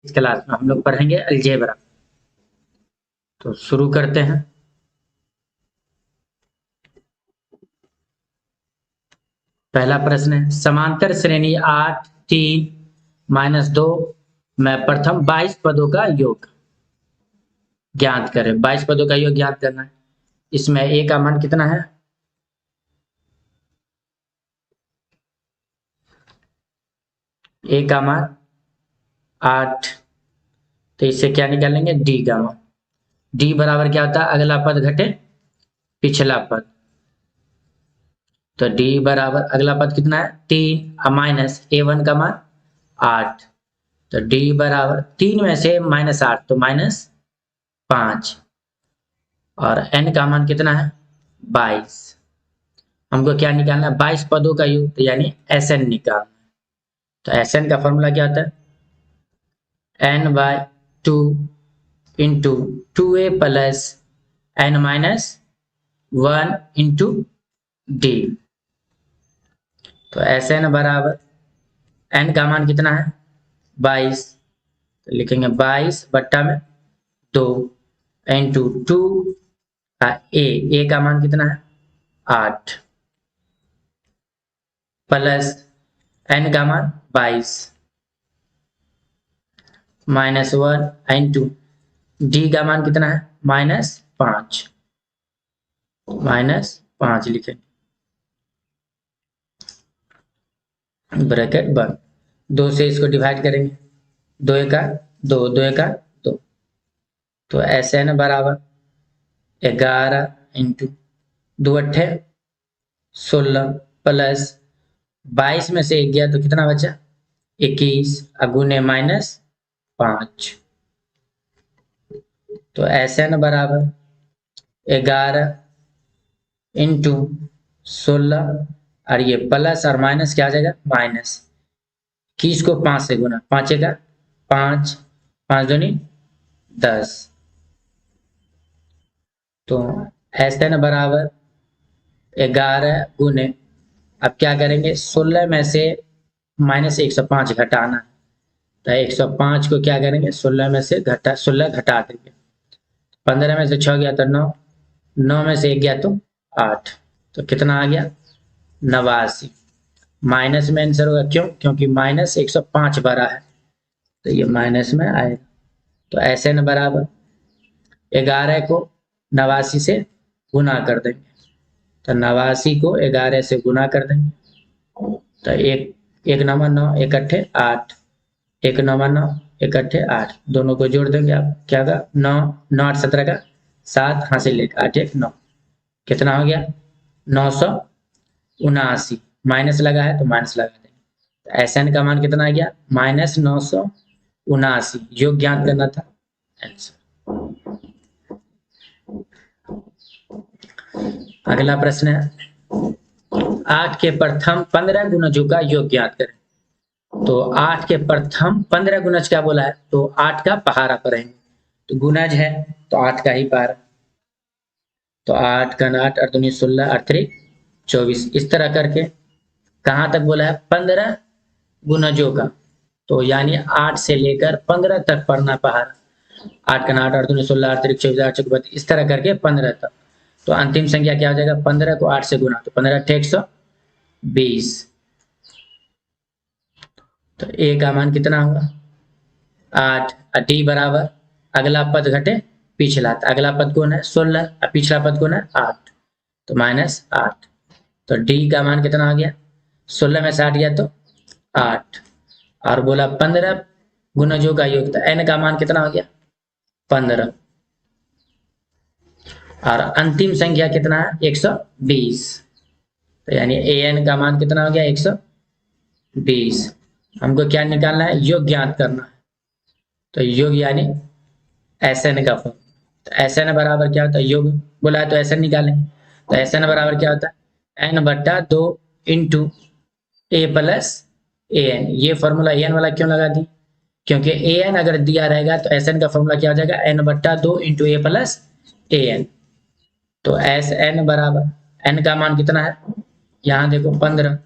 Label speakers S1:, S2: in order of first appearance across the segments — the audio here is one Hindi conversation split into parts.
S1: इस क्लास में हम लोग पढ़ेंगे अलजेब्रा। तो शुरू करते हैं। पहला प्रश्न है, समांतर श्रेणी 8 3 -2 में प्रथम 22 पदों का योग ज्ञात करें। 22 पदों का योग ज्ञात करना है। इसमें ए का मान कितना है? ए का मान 8। तो इससे क्या निकालेंगे? डी का मान। डी बराबर क्या होता है? अगला पद घटे पिछला पद। तो डी बराबर अगला पद कितना है? 3 माइनस A1 का मान 8। तो डी बराबर 3 में से -8 तो -5 और n का मान कितना है? 22। हमको क्या निकालना है? 22 पदों का योग, तो यानी Sn निकालना। तो Sn का फॉर्मूला क्या होता है? n/2 into 2a plus n-1 into d. तो Sn बराबर n का मान कितना है? 22। तो लिखेंगे 22 बट्टा में 2 इंटू 2 ए का मान कितना है? 8 प्लस n का मान 22 -1 इंटू डी का मान कितना है? -5 लिखेंगे ब्रैकेट बंद। 2 से इसको डिवाइड करेंगे। 2 एका 2, 2 एका 2। तो Sn बराबर 11 इंटू 2 अट्ठे 16 प्लस 22 में से 1 गया तो कितना बचा? 21 गुने -5। तो Sn बराबर 11 इंटू 16 और ये प्लस और माइनस क्या आ जाएगा? माइनस। 21 को 5 से गुना, 5 का 5, 5 दूनी 10। तो Sn बराबर 11 गुने, अब क्या करेंगे? 16 में से -105 घटाना है। तो 105 को क्या करेंगे? 16 में से 16 घटा देंगे। 15 में से 6 गया तो 9, 9 में से 1 गया तो 8। तो कितना आ गया? 89। माइनस में आंसर होगा, क्यों? क्योंकि -105 बड़ा है, तो ये माइनस में आएगा। तो Sn बराबर 11 को 89 से गुना कर देंगे। तो 89 को 11 से गुना कर देंगे। तो एक 9 9, 1 अट्ठे 8, 1 9 9, 1 अट्ठे 8, दोनों को जोड़ देंगे। आप क्या होगा? 9 9 8 17 का 7 हासिल 1 8 1 9। कितना हो गया? 979। माइनस लगा है तो माइनस लगा देंगे। तो Sn का मान कितना आ गया? -979। योग ज्ञात करना था आंसर। अगला प्रश्न है, 8 के प्रथम 15 गुणजों का योग ज्ञात करें। तो 8 के प्रथम 15 गुणज क्या बोला है? तो 8 का पहाड़ा पढ़ेंगे। तो गुणज है तो 8 का ही पहाड़ा। तो 8 का 8 और 2 16 और 3 24। इस तरह करके कहाँ तक बोला है? 15 गुणजों का। तो यानी 8 से लेकर 15 तक पढ़ना पहाड़ा। 8 का 8 और 2 16 और 3 24 8 32, इस तरह करके 15 तक। तो अंतिम संख्या क्या हो जाएगा? 15 को 8 से गुना, तो 15 अट्ठे 120। तो ए का मान कितना होगा? 8। डी बराबर अगला पद घटे पिछला। तो अगला पद कौन है? 16 और पिछला पद कौन है? 8। तो -8। तो डी का मान कितना हो गया? 16 में से 8 गया तो 8। और बोला 15 गुणजों का योग। तो एन का मान कितना हो गया? 15। और अंतिम संख्या कितना है? 120। तो यानी an का मान कितना हो गया? 120। हमको क्या निकालना है? योग ज्ञात करना है। तो योग यानी Sn का फॉर्म। तो Sn बराबर क्या होता है? योग बोला है तो Sn निकालेंगे। तो Sn बराबर क्या होता है? n/2 into a plus an। ये फॉर्मूला an वाला क्यों लगा दी? क्योंकि an अगर दिया रहेगा तो Sn का फॉर्मूला क्या हो जाएगा? n/2 into a plus an। तो Sn बराबर n का मान कितना है? यहाँ देखो 15।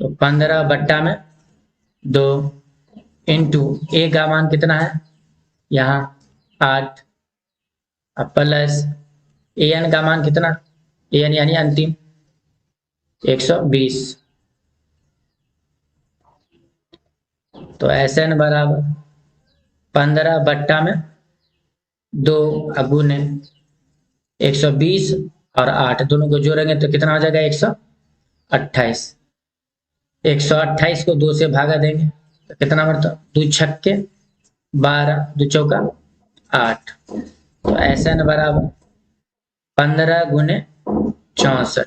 S1: तो 15 बट्टा में 2 इंटू ए का मान कितना है यहाँ 8, अब प्लस ए एन का मान कितना, ए एन यानी अंतिम 120, तो एस एन बराबर 15 बट्टा में 2 गुने 120 और 8 दोनों को जोड़ेंगे तो कितना हो जाएगा 128। 128 को 2 से भागा देंगे तो कितना बढ़ता, 2 छक्के 12, 2 चौका 8, तो एस एन बराबर 15 गुने 64।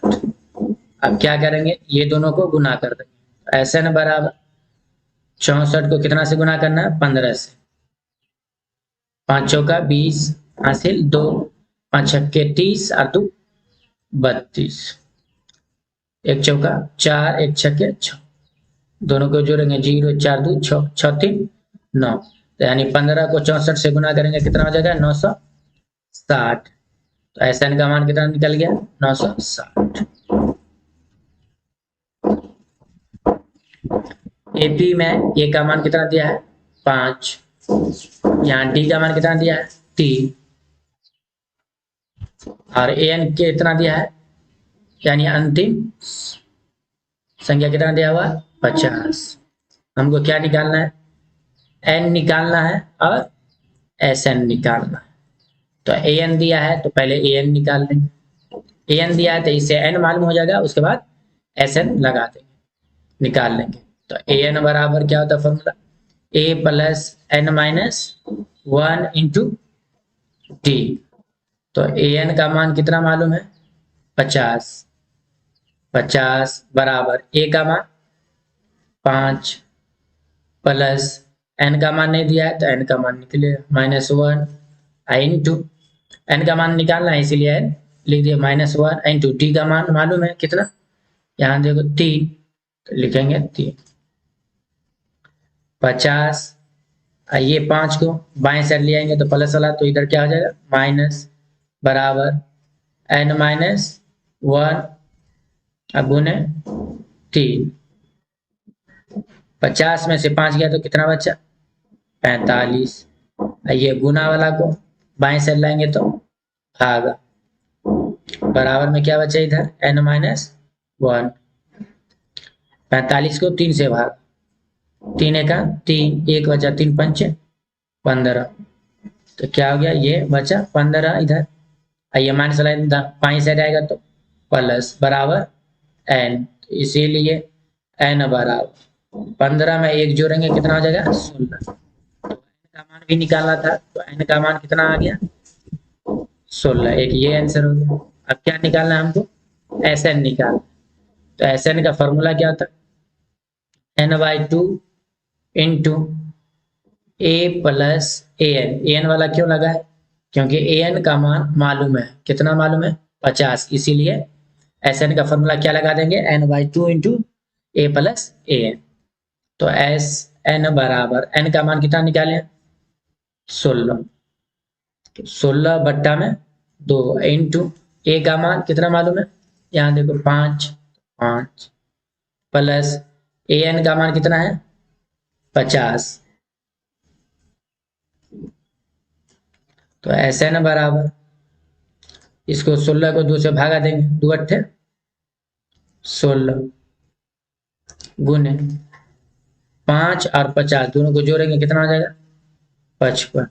S1: अब क्या करेंगे, ये दोनों को गुना कर देंगे, एस एन बराबर 64 को कितना से गुना करना है 15 से, 5 चौका 20 हासिल 2, 5 छक्के 30 और 2 32, 1 चौका 4, 1 छक्के 6, दोनों को जोड़ेंगे 0 4 2 6 6 3 9, तो यानी 15 को 64 से गुना करेंगे कितना हो जाएगा 960, तो एस एन का मान कितना निकल गया 960। एपी में ए का मान कितना दिया है 5, यहाँ डी का मान कितना दिया है 3 और ए एन कितना दिया है, यानी अंतिम संख्या कितना दिया हुआ 50। हमको क्या निकालना है, एन निकालना है और एस एन निकालना है। तो ए एन दिया है तो पहले ए एन निकाल लेंगे, ए एन दिया है तो इससे एन मालूम हो जाएगा, उसके बाद एस एन लगा देंगे निकाल लेंगे। तो ए एन बराबर क्या होता है formula, a plus n minus 1 into d, तो ए एन का मान कितना मालूम है 50, 50 बराबर ए का मान 5 प्लस एन का मान नहीं दिया है तो एन का मान निकलेगा -1 इंटू एन का मान निकालना है इसीलिए एन लिख दिया -1 इंटू डी का मान मालूम है कितना, यहाँ देखो 3 तो लिखेंगे 3, 50 ये 5 को बाएं साइड ले आएंगे तो प्लस वाला, तो इधर क्या हो जाएगा माइनस बराबर एन माइनस 1 गुने 3, 50 में से 5 गया तो कितना बचा 45, ये गुना वाला को बाएं साइड लाएंगे तो भागा, बराबर में क्या बचा इधर एन माइनस 1, 45 को 3 से भाग, 3 का 3, 1 बचा 3 पंचे 15, तो क्या हो गया ये बचा 15 इधर, ये माइनस वाला बाएं साइड आएगा तो प्लस बराबर एन, इसीलिए एन बराबर 15 में 1 जोड़ेंगे कितना हो जाएगा 16, तो एन का मान भी निकालना था तो एन का मान कितना आ गया 16, एक ये आंसर हो गया। अब क्या निकालना है हमको एस एन निकालना, तो एस एन का फॉर्मूला क्या होता है n/2 into A plus A N वाला क्यों लगा है, क्योंकि ए एन का मान मालूम है कितना मालूम है 50, इसीलिए एस एन का फॉर्मूला क्या लगा देंगे n/2 into A plus A N, तो एस एन बराबर एन का मान कितना निकाले 16, 16 बट्टा में 2 इंटू ए का मान कितना मालूम है, यहाँ देखो 5 5 प्लस ए एन का मान कितना है 50, तो एस एन बराबर इसको 16 को 2 से भागा देंगे, 2 अट्ठे 16 गुने 5 और 50 दोनों को जोड़ेंगे कितना हो जाएगा 55,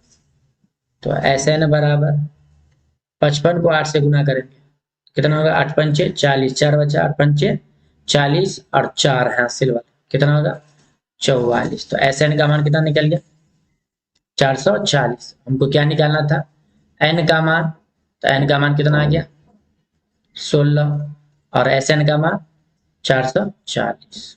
S1: तो एस एन बराबर 55 को 8 से गुना करेंगे कितना होगा 8 पंचे 40, 4 बचा 8 पंचे 40 और 4 हासिल वाला कितना होगा 44, तो एस एन का मान कितना निकल गया 440। हमको क्या निकालना था एन का मान, तो एन का मान कितना आ गया 16 और एस एन का मान 440।